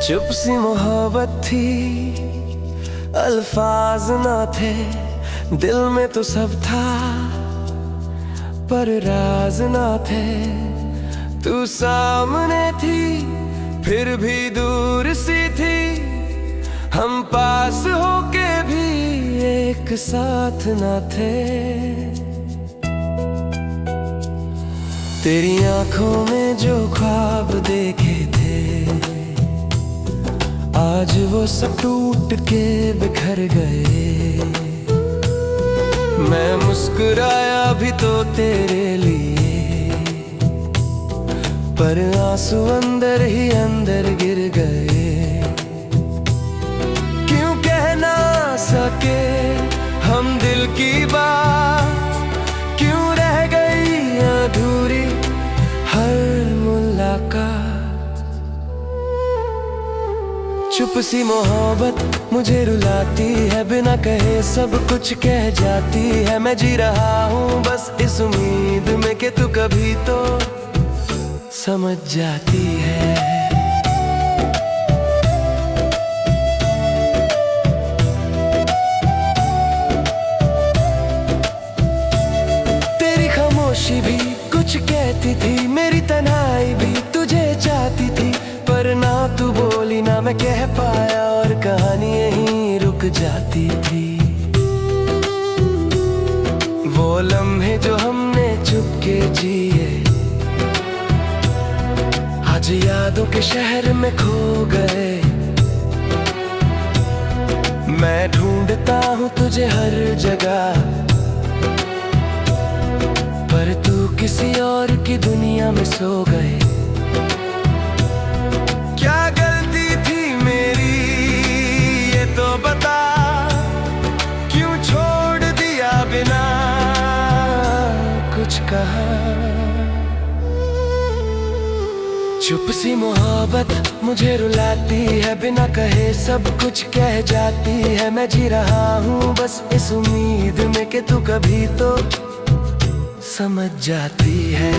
चुप सी मोहब्बत थी, अल्फाज ना थे, दिल में तो सब था पर राज ना थे। तू सामने थी फिर भी दूर सी थी, हम पास होके भी एक साथ ना थे। तेरी आंखों में जो ख्वाब देखे थे, आज वो सब टूट के बिखर गए। मैं मुस्कुराया भी तो तेरे लिए, पर आंसू अंदर ही अंदर गिर गए। क्यों कह ना सके हम दिल की बात, क्यों रह गई अधूरी हर मुलाकात। चुप सी मोहब्बत मुझे रुलाती है, बिना कहे सब कुछ कह जाती है। मैं जी रहा हूँ बस इस उम्मीद में कि तू कभी तो समझ जाती है। तेरी खामोशी भी कुछ कहती थी, मेरी तन्हाई भी तुझे चाहती थी, पर ना तू बोली ना मैं कह पाया और कहानी यहीं रुक जाती थी। वो लम्हे जो हमने चुपके जिए, आज यादों के शहर में खो गए। मैं ढूंढता हूँ तुझे हर जगह, पर तू किसी और की दुनिया में सो गए। क्या गलती थी मेरी ये तो बता, क्यों छोड़ दिया बिना कुछ कहा। चुप सी मोहब्बत मुझे रुलाती है, बिना कहे सब कुछ कह जाती है। मैं जी रहा हूँ बस इस उम्मीद में कि तू कभी तो समझ जाती है।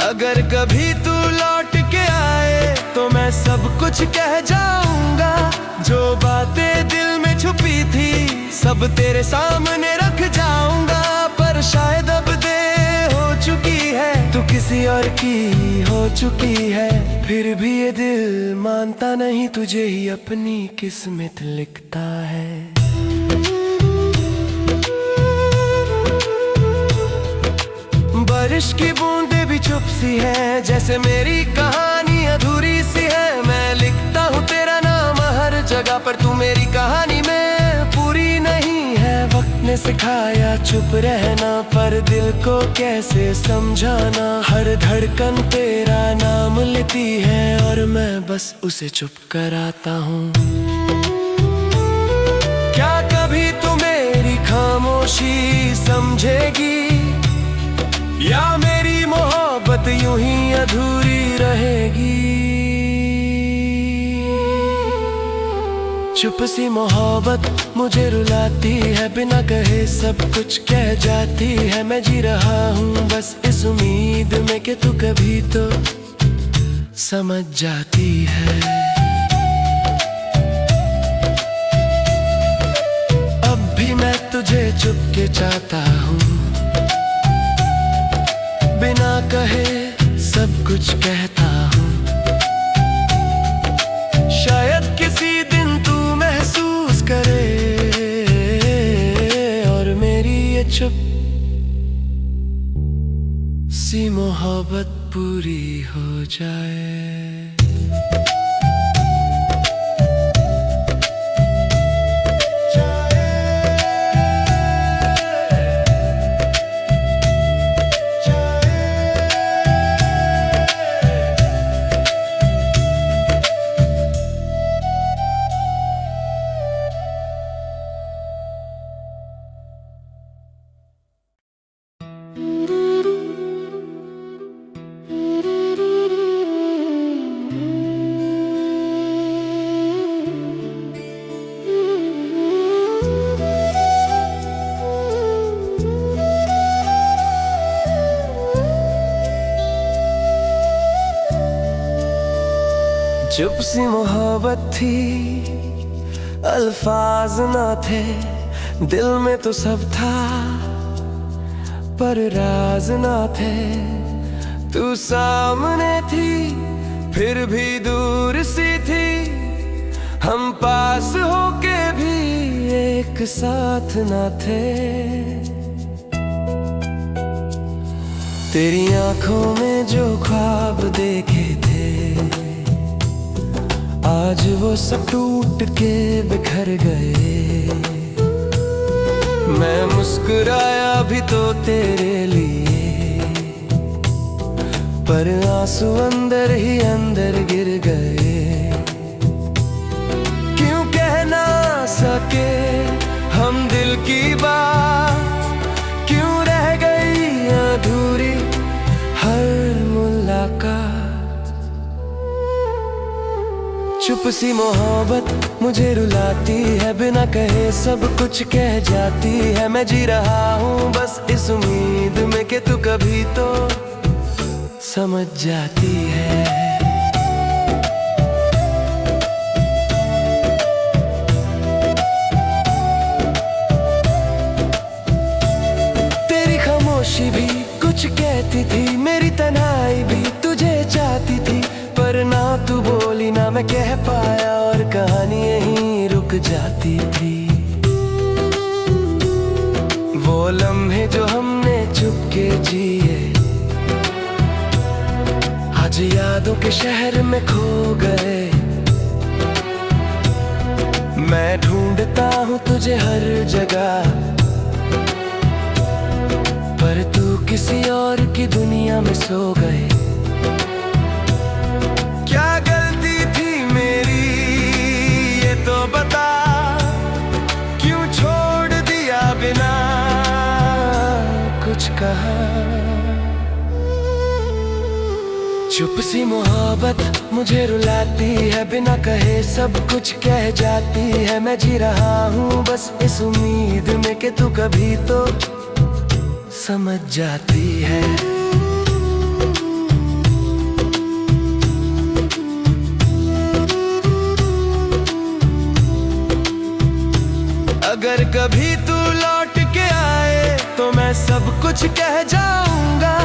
अगर कभी तू लौट के आए तो मैं सब कुछ कह जाऊंगा। जो बातें दिल में छुपी थी सब तेरे सामने रख जाऊंगा। पर शायद अब देर हो चुकी है, तू किसी और की हो चुकी है। फिर भी ये दिल मानता नहीं, तुझे ही अपनी किस्मत लिखता है। बारिश की बूंदें भी चुप सी है, जैसे मेरी कहानी अधूरी सी है। मैं लिखता हूँ तेरा नाम हर जगह, पर तू मेरी कहानी में पूरी नहीं है। वक्त ने सिखाया चुप रहना, पर दिल को कैसे समझाना। हर धड़कन तेरा नाम लेती है और मैं बस उसे चुप कराता हूँ। क्या कभी तू मेरी खामोशी समझेगी, या मेरी मोहब्बत यूं ही अधूरी रहेगी। चुप सी मोहब्बत मुझे रुलाती है, बिना कहे सब कुछ कह जाती है। मैं जी रहा हूँ बस इस उम्मीद में कि तू कभी तो समझ जाती है। अब भी मैं तुझे चुपके चाहता हूँ, बिना कहे सब कुछ कहता हूँ। शायद किसी दिन तू महसूस करे और मेरी ये चुप सी मोहब्बत पूरी हो जाए। चुप सी मोहब्बत थी, अल्फाज ना थे, दिल में तो सब था पर राज ना थे। तू सामने थी फिर भी दूर सी थी, हम पास होके भी एक साथ ना थे। तेरी आंखों में जो ख्वाब देखे थे, आज वो सब टूट के बिखर गए। मैं मुस्कुराया भी तो तेरे लिए, पर आंसू अंदर ही अंदर गिर गए। क्यों कह ना सके हम दिल की बात, क्यों रह गई अधूरी हर मुलाकात। चुप सी मोहब्बत मुझे रुलाती है, बिना कहे सब कुछ कह जाती है। मैं जी रहा हूँ बस इस उम्मीद में कि तू कभी तो समझ जाती है। तेरी खामोशी भी कुछ कहती थी, मेरी तन्हाई भी तुझे चाहती थी, पर ना तू बोली ना मैं कह पाया और कहानी यहीं रुक जाती थी। वो लम्हे जो हमने चुपके जिए, आज यादों के शहर में खो गए। मैं ढूंढता हूँ तुझे हर जगह, पर तू किसी और की दुनिया में सो गए। क्या गलती थी मेरी ये तो बता, क्यों छोड़ दिया बिना कुछ कहा। चुप सी मोहब्बत मुझे रुलाती है, बिना कहे सब कुछ कह जाती है। मैं जी रहा हूँ बस इस उम्मीद में कि तू कभी तो समझ जाती है। अगर कभी तू लौट के आए तो मैं सब कुछ कह जाऊंगा।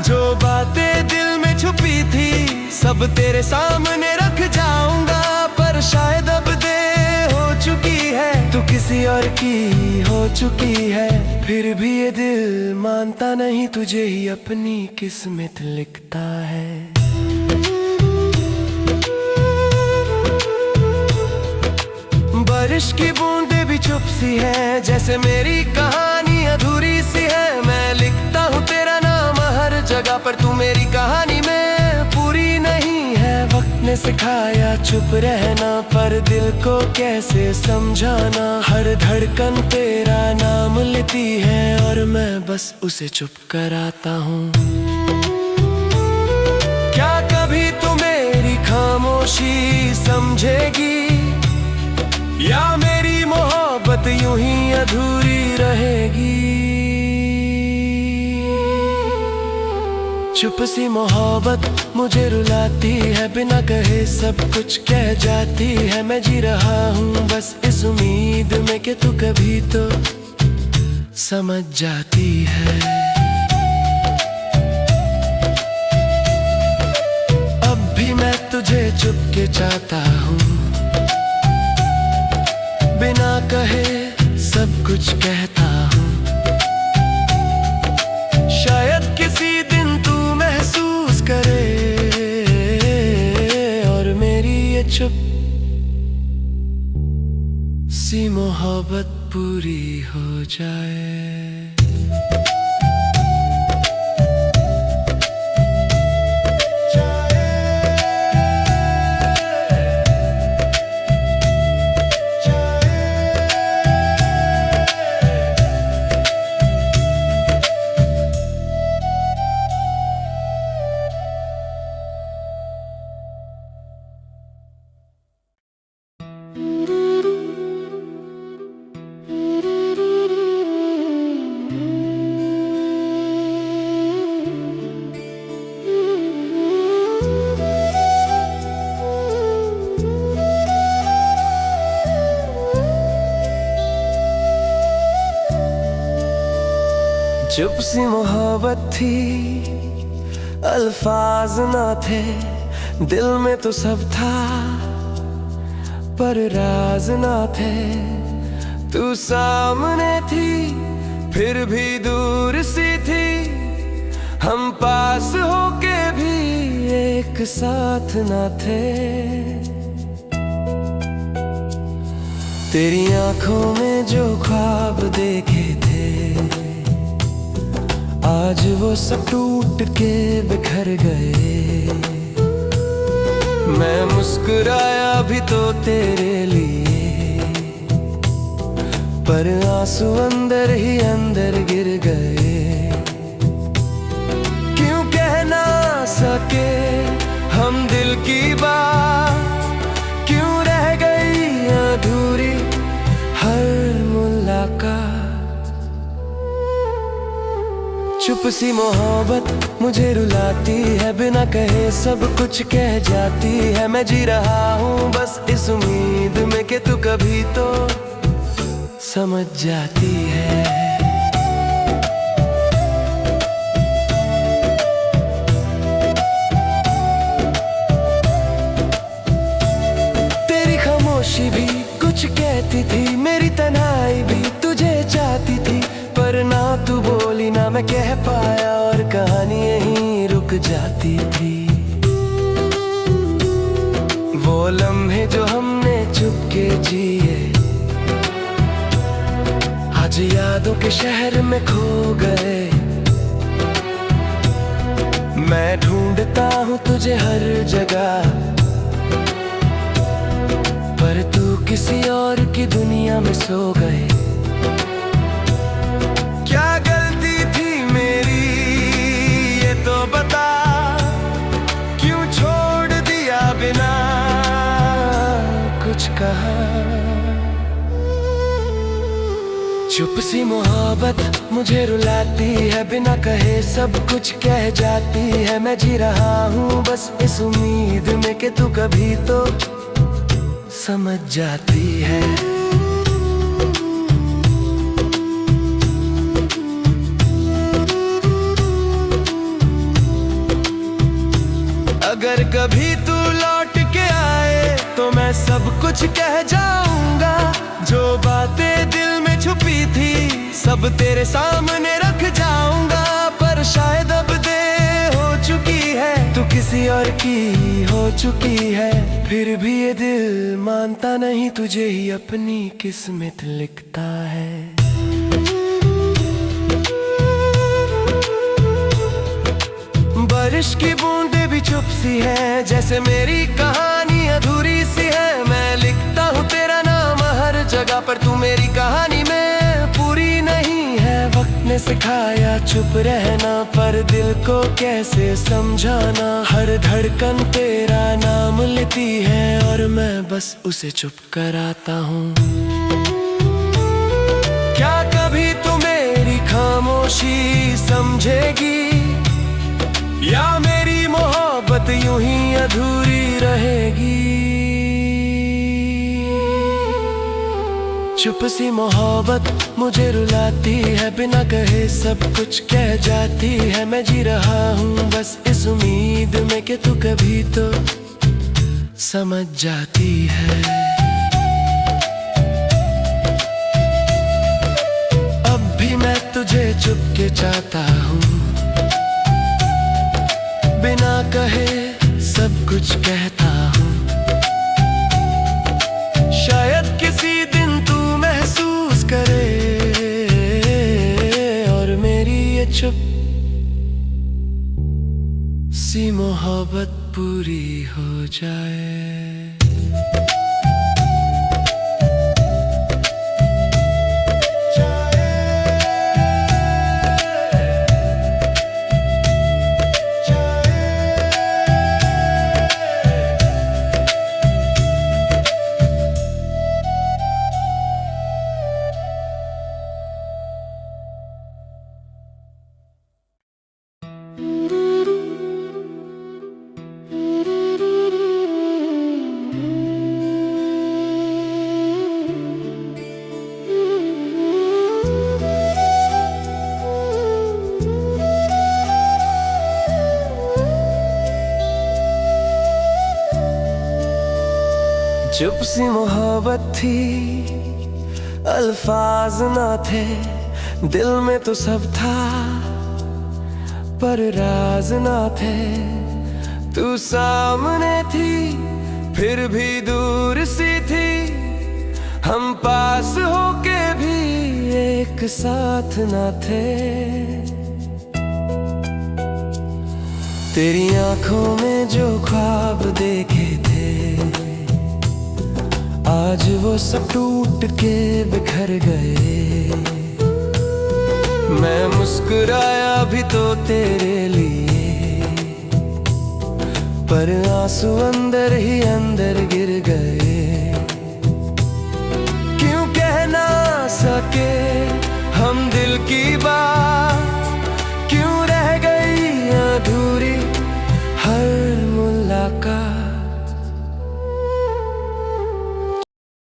जो बातें दिल में छुपी थी सब तेरे सामने रख जाऊंगा। पर शायद अब देर हो चुकी है, तू किसी और की हो चुकी है। फिर भी ये दिल मानता नहीं, तुझे ही अपनी किस्मत लिखता है। बारिश की बूंदें भी चुप सी है, जैसे मेरी कहानी अधूरी सी है। मैं लिखता हूँ तेरा नाम हर जगह, पर तू मेरी कहानी में पूरी नहीं है। वक्त ने सिखाया चुप रहना, पर दिल को कैसे समझाना। हर धड़कन तेरा नाम लेती है और मैं बस उसे चुप कराता हूँ। क्या कभी तू मेरी खामोशी समझेगी, या मेरी मोहब्बत यूं ही अधूरी रहेगी। चुप सी मोहब्बत मुझे रुलाती है, बिना कहे सब कुछ कह जाती है। मैं जी रहा हूँ बस इस उम्मीद में कि तू कभी तो समझ जाती है। अब भी मैं तुझे चुपके चाहता हूँ, बिना कहे सब कुछ कहता हूँ। शायद किसी दिन तू महसूस करे और मेरी ये चुप सी मोहब्बत पूरी हो जाए। चुप सी मोहब्बत थी, अल्फाज ना थे, दिल में तो सब था पर राज ना थे। तू सामने थी फिर भी दूर सी थी, हम पास होके भी एक साथ ना थे। तेरी आंखों में जो ख्वाब देखे थे, आज वो सब टूट के बिखर गए। मैं मुस्कुराया भी तो तेरे लिए, पर आंसू अंदर ही अंदर गिर गए। क्यों कह ना सके हम दिल की बात, क्यों रह गई अधूरी हर मुलाकात। चुप सी मोहब्बत मुझे रुलाती है, बिना कहे सब कुछ कह जाती है। मैं जी रहा हूँ बस इस उम्मीद में कि तू कभी तो समझ जाती है। तेरी खामोशी भी कुछ कहती थी, मेरी तन्हाई भी तुझे चाहती थी, पर ना तू बोली ना मैं कह पाया और कहानी यहीं रुक जाती थी। वो लम्हे जो हमने चुपके जिए, आज यादों के शहर में खो गए। मैं ढूंढता हूँ तुझे हर जगह, पर तू किसी और की दुनिया में सो गए। क्या गलती थी मेरी ये तो बता, क्यों छोड़ दिया बिना कुछ कहा। चुप सी मोहब्बत मुझे रुलाती है, बिना कहे सब कुछ कह जाती है। मैं जी रहा हूँ बस इस उम्मीद में कि तू कभी तो समझ जाती है। अगर कभी तू लौट के आए तो मैं सब कुछ कह जाऊंगा। जो बातें दिल में छुपी थी सब तेरे सामने रख जाऊंगा। पर शायद अब देर हो चुकी है, तू किसी और की हो चुकी है। फिर भी ये दिल मानता नहीं, तुझे ही अपनी किस्मत लिखता है। बारिश की बूंदें भी चुप सी है, जैसे मेरी कहानी अधूरी सी है। मैं लिखता हूँ तेरा नाम हर जगह, पर तू मेरी कहानी में पूरी नहीं है। वक्त ने सिखाया चुप रहना, पर दिल को कैसे समझाना। हर धड़कन तेरा नाम लेती है और मैं बस उसे चुप कराता हूँ। क्या कभी तू मेरी खामोशी समझेगी, या मेरी मोहब्बत यूं ही अधूरी रहेगी। चुप सी मोहब्बत मुझे रुलाती है, बिना कहे सब कुछ कह जाती है। मैं जी रहा हूँ बस इस उम्मीद में कि तू कभी तो समझ जाती है। अब भी मैं तुझे चुपके चाहता हूँ, बिना कहे सब कुछ कहता हूँ। शायद किसी दिन तू महसूस करे और मेरी ये चुप सी मोहब्बत पूरी हो जाए। चुप सी मोहब्बत थी, अल्फाज ना थे, दिल में तो सब था पर राज ना थे। तू सामने थी फिर भी दूर सी थी, हम पास होके भी एक साथ ना थे। तेरी आंखों में जो ख्वाब देखे थे, आज वो सब टूट के बिखर गए। मैं मुस्कुराया भी तो तेरे लिए, पर आंसू अंदर ही अंदर गिर गए। क्यों कह ना सके